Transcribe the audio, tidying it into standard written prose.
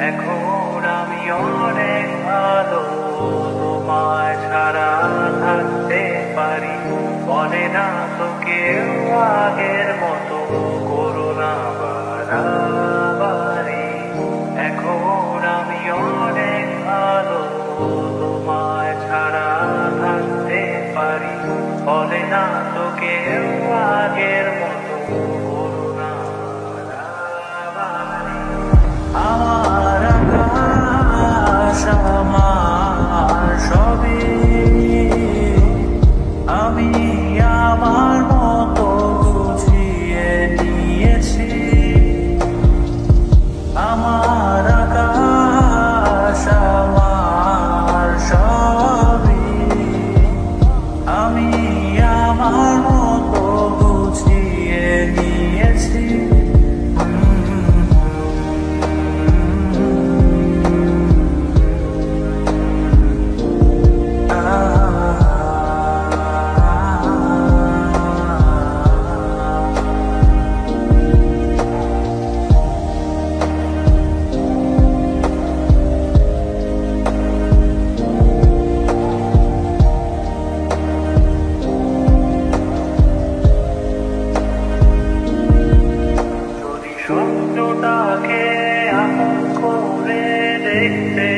এখন আমি অনেক ভালো, তোমায় ছাড়া থাকতে পারি। বলে না তো কেউ আগের মতো করোনা বাড়াবাড়ি। এখন আমি অনেক ভালো, তোমায় ছাড়া থাকতে পারি। বলে না তো কেউ আগের মতো করোনা বাড়াবাড়ি। আমার আকাশ আমার সবই, আমি আমার মতো গুছিয়ে নিয়েছি। আমার আকাশ আমার সবই, আমি আমার মতো গুছিয়ে নিয়েছি। স্বপ্নটাকে আপন করে দেখতে